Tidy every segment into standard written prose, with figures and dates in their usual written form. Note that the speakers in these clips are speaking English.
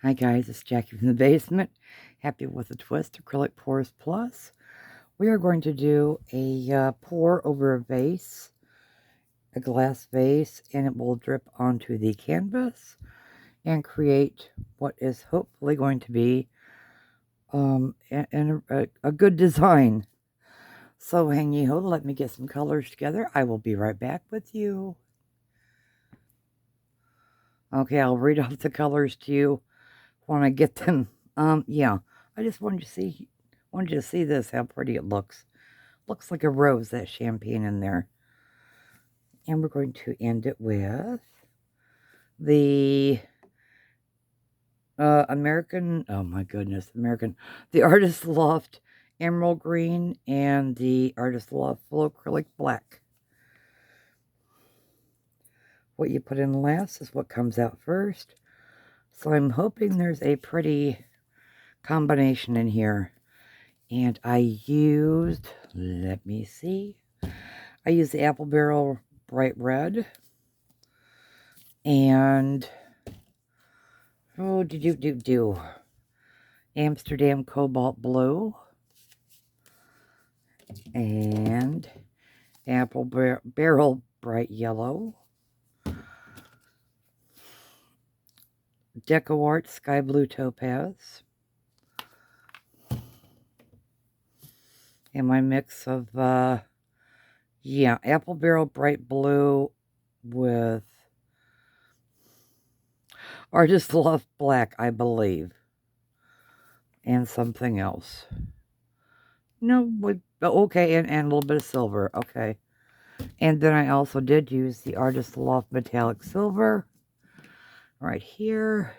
Hi guys, it's Jackie from the basement. Happy with a twist, Acrylic Pours Plus. We are going to do a pour over a vase, a glass vase, and it will drip onto the canvas and create what is hopefully going to be a good design. So hang ye ho, let me get some colors together. I will be right back with you. Okay, I'll read off the colors to you when I get them. Yeah, I just wanted you to see this, how pretty it looks. Looks like a rose, that champagne in there. And we're going to end it with the American, oh my goodness, the Artist Loft Emerald Green and the Artist Loft Full Acrylic Black. What you put in last is what comes out first. So I'm hoping there's a pretty combination in here. And I used, let me see, I used the Apple Barrel Bright Red. And, Amsterdam Cobalt Blue. And Apple Barrel Bright Yellow. Deco Art Sky Blue Topaz. And my mix of, Apple Barrel Bright Blue with Artist Love Black, I believe. And something else. No, okay, and a little bit of silver, okay. And then I also did use the Artist Loft Metallic Silver right here.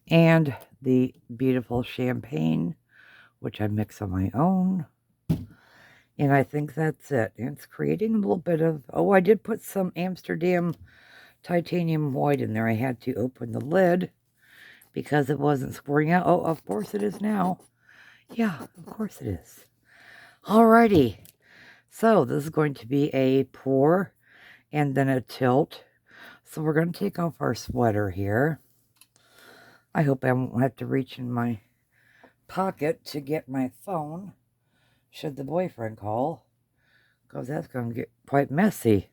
And the beautiful champagne, which I mix on my own. And I think that's it. And it's creating a little bit of, oh, I did put some Amsterdam titanium white in there. I had to open the lid because it wasn't squirting out. Oh, of course it is now. Yeah, of course it is. Alrighty. So this is going to be a pour and then a tilt. So we're going to take off our sweater here. I hope I won't have to reach in my pocket to get my phone should the boyfriend call, because that's going to get quite messy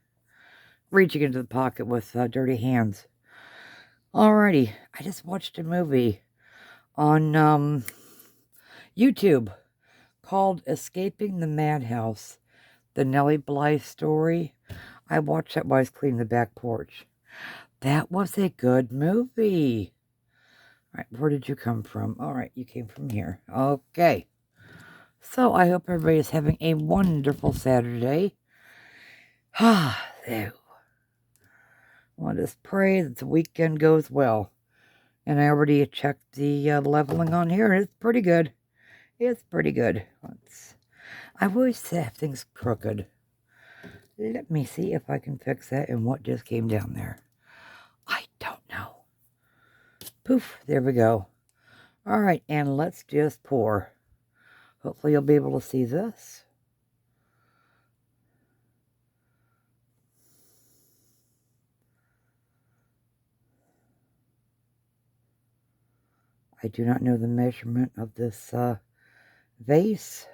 reaching into the pocket with dirty hands. Alrighty, I just watched a movie on YouTube called Escaping the Madhouse, the Nellie Bly story. I watched that while I was cleaning the back porch. That was a good movie. All right, where did you come from? All right, you came from here. Okay. So I hope everybody is having a wonderful Saturday. There. Let us pray that the weekend goes well. And I already checked the leveling on here. It's pretty good. It's pretty good. I always have things crooked. Let me see if I can fix that and what just came down there. I don't know. Poof, there we go. All right, and let's just pour. Hopefully you'll be able to see this. I do not know the measurement of this vase.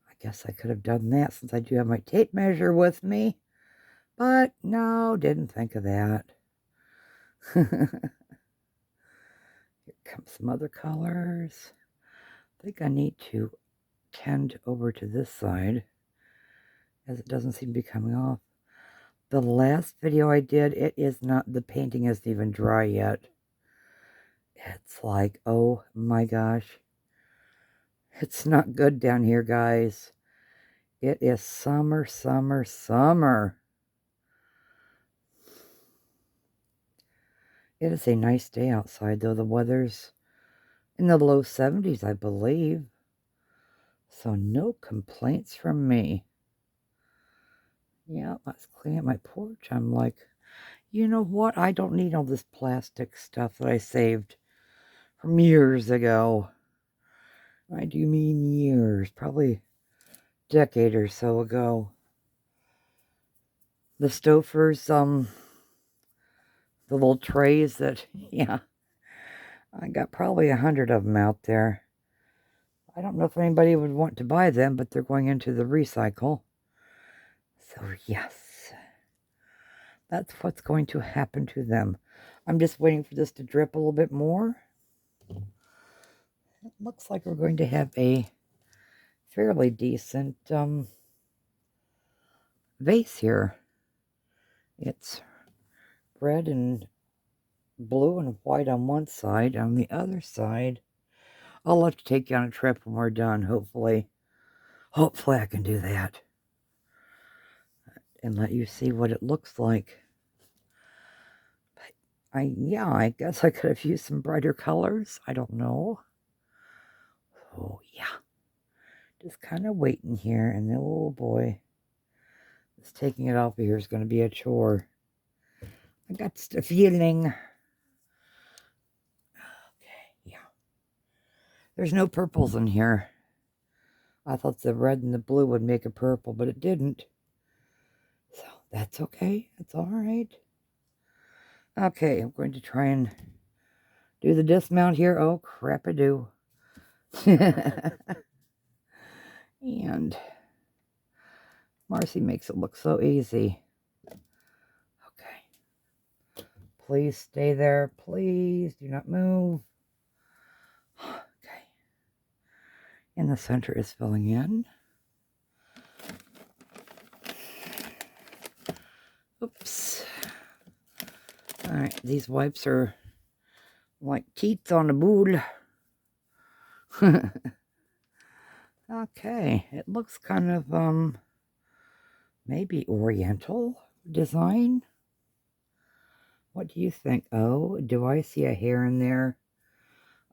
I guess I could have done that since I do have my tape measure with me. But no, didn't think of that. Here come some other colors. I think I need to tend over to this side, as it doesn't seem to be coming off. The last video I did, the painting isn't even dry yet. It's like, oh my gosh. It's not good down here, guys. It is summer, summer, summer. It is a nice day outside, though. The weather's in the low 70s, I believe. So no complaints from me. Yeah, let's clean up my porch. I'm like, you know what? I don't need all this plastic stuff that I saved from years ago. I do mean years, probably a decade or so ago. The Stouffer's, the little trays that, yeah, I got probably 100 of them out there. I don't know if anybody would want to buy them, but they're going into the recycle. So yes, that's what's going to happen to them. I'm just waiting for this to drip a little bit more. It looks like we're going to have a fairly decent vase here. It's red and blue and white on one side. On the other side, I'll have to take you on a trip when we're done, hopefully. Hopefully I can do that and let you see what it looks like. But I guess I could have used some brighter colors. I don't know. Oh, yeah. Just kind of waiting here, and oh boy, this taking it off of here is going to be a chore. I got the feeling. Okay, yeah. There's no purples in here. I thought the red and the blue would make a purple, but it didn't. So that's okay. That's all right. Okay, I'm going to try and do the dismount here. Oh, crap, I do. And Marcy makes it look so easy. Okay. Please stay there. Please do not move. Okay. And the center is filling in. Oops. All right, these wipes are like teeth on a bull. Okay, it looks kind of maybe oriental design. What do you think? Oh, do I see a hair in there?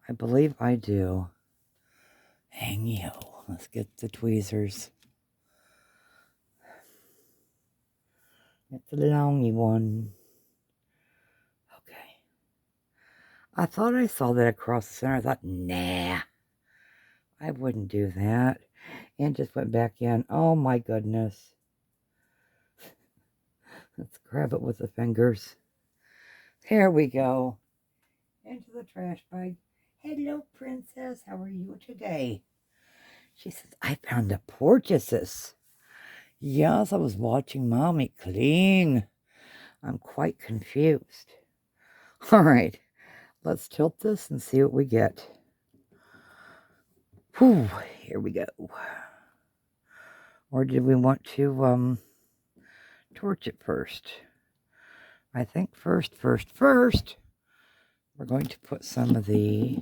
I believe I do. Hang you. Let's get the tweezers. It's a longy one. Okay. I thought I saw that across the center. I thought, nah, I wouldn't do that. And just went back in. Oh my goodness. Let's grab it with the fingers. There we go. Into the trash bag. Hello, princess. How are you today? She says, I found the porpoises. Yes, I was watching Mommy clean. I'm quite confused. All right, let's tilt this and see what we get. Whew, here we go. Or did we want to torch it first? I think first, we're going to put some of the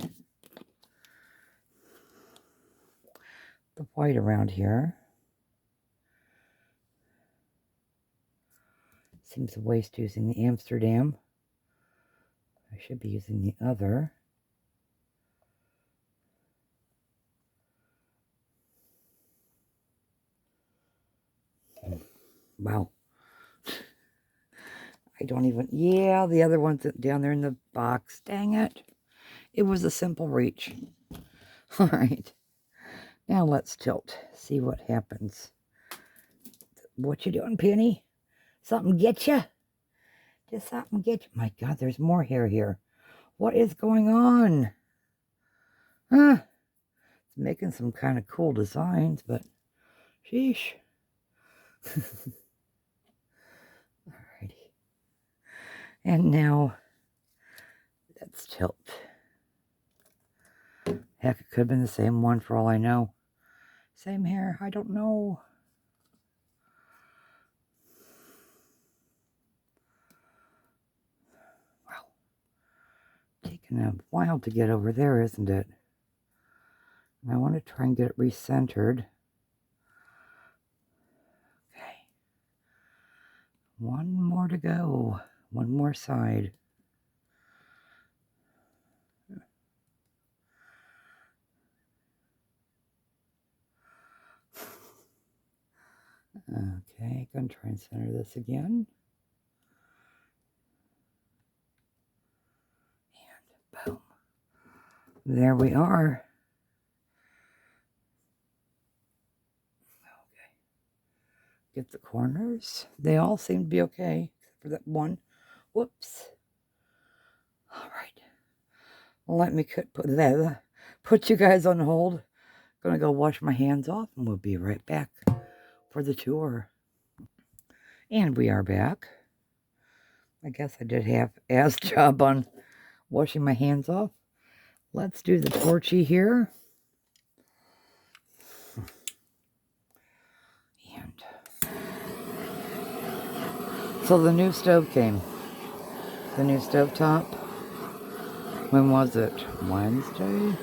white around here. Seems a waste using the Amsterdam. I should be using the other. Wow. I don't even, yeah, the other one's down there in the box. Dang it. It was a simple reach. All right. Now let's tilt. See what happens. What you doing, Penny? Something get you? Just something get you. My God, there's more hair here. What is going on? Huh? It's making some kind of cool designs, but sheesh. Alrighty. And now let's tilt. Heck, it could have been the same one for all I know. Same hair, I don't know. Wow. Taking a while to get over there, isn't it? And I want to try and get it recentered. Okay. One more to go. One more side. Okay, gonna try and center this again. And boom. There we are. Okay. Get the corners. They all seem to be okay, except for that one. Whoops. All right. let me put you guys on hold. Gonna go wash my hands off, and we'll be right back for the tour. And we are back. I guess I did half-ass job on washing my hands off. Let's do the torchy here. And so the new stove came. The new stove top. When was it? Wednesday?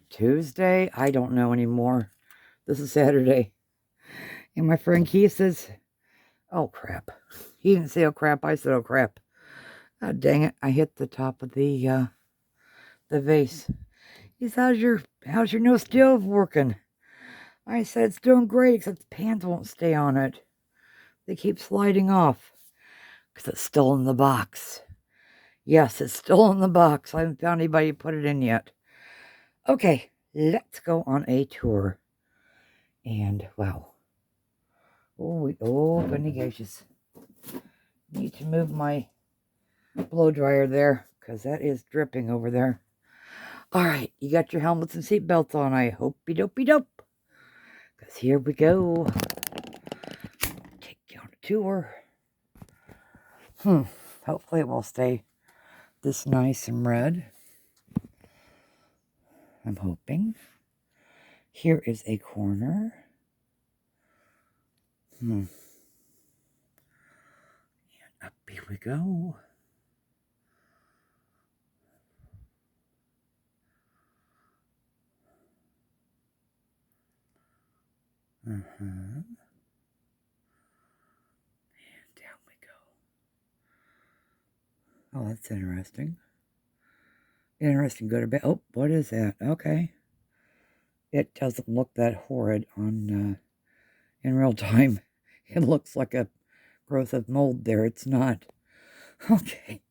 Tuesday? I don't know anymore. This is Saturday. And my friend Keith says, oh crap. He didn't say oh crap, I said oh crap. Oh, dang it, I hit the top of the vase. He said, how's your new stove working? I said, it's doing great, except the pans won't stay on it. They keep sliding off. Because it's still in the box. Yes, it's still in the box. I haven't found anybody to put it in yet. Okay, let's go on a tour. And, wow. Oh, goodness gracious. Need to move my blow dryer there, because that is dripping over there. All right, you got your helmets and seat belts on, I hope-y-dope-y-dope. Because here we go. Take you on a tour. Hopefully it will stay this nice and red. I'm hoping. Here is a corner. And up here we go. And down we go. Oh, that's interesting. Interesting, good or bad. Oh, what is that? Okay. It doesn't look that horrid on in real time. It looks like a growth of mold there. It's not. Okay.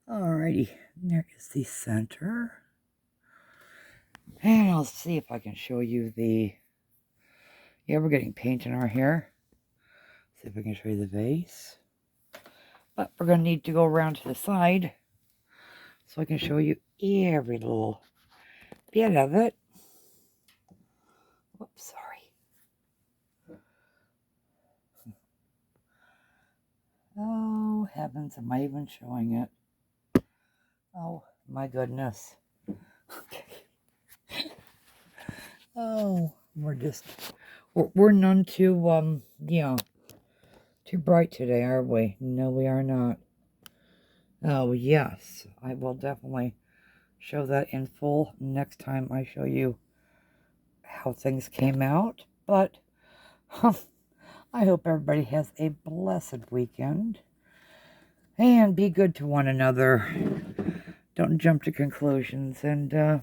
Alrighty. There is the center. And I'll see if I can show you the... Yeah, we're getting paint in our hair. See if I can show you the vase. But we're going to need to go around to the side so I can show you every little bit of it. Whoops, sorry. Oh, heavens, am I even showing it? Oh, my goodness. Okay. Oh, we're none too, too bright today, are we? No, we are not. Oh, yes, I will definitely show that in full next time I show you how things came out. But I hope everybody has a blessed weekend. And be good to one another. Don't jump to conclusions. And,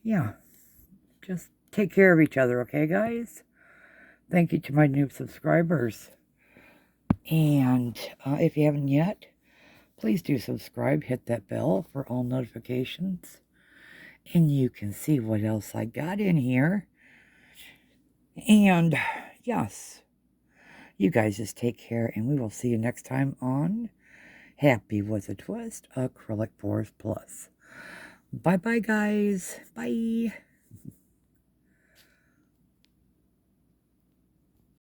yeah, just take care of each other, okay, guys? Thank you to my new subscribers. And if you haven't yet, please do subscribe. Hit that bell for all notifications. And you can see what else I got in here. And, yes, you guys just take care. And we will see you next time on Happy with a Twist Acrylic Forest Plus. Bye-bye, guys. Bye.